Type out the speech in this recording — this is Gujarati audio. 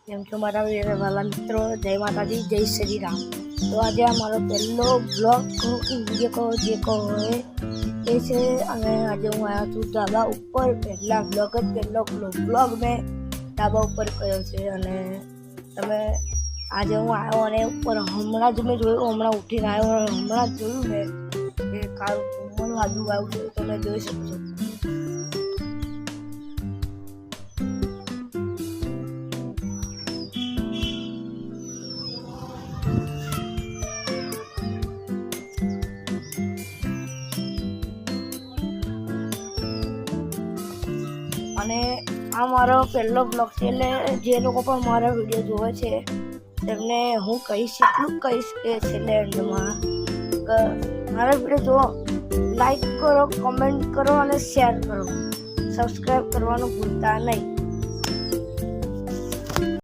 કેમ છો મારા વાલા મિત્રો? જય માતાજી, જય શ્રી રામ। તો આજે આ મારો પહેલો બ્લોગ કે વિડીયો કહો જે કહો એ છે। અને આજે હું આવ્યો છું ધાબા ઉપર। પહેલા બ્લોગ મેં ધાબા ઉપર કર્યો છે। અને તમે આજે હું આવ્યો અને ઉપર હમણાં જ મેં જોયું, હમણાં ઉઠીને આવ્યો અને હમણાં જ જોયું મેં કે કાળું ઘુમ્મણ વાદળું આવ્યું છે। તમે જોઈ શકો છો। અને આ મારો પહેલો બ્લોગ છે, એટલે જે લોકો પણ મારા વિડીયો જોવે છે તેમને હું કહીશ, એટલું કહીશ કે છેલ્લે એન્ડમાં કે મારા વિડીયો જુઓ, લાઈક કરો, કમેન્ટ કરો અને શેર કરો, સબસ્ક્રાઈબ કરવાનું ભૂલતા નહીં।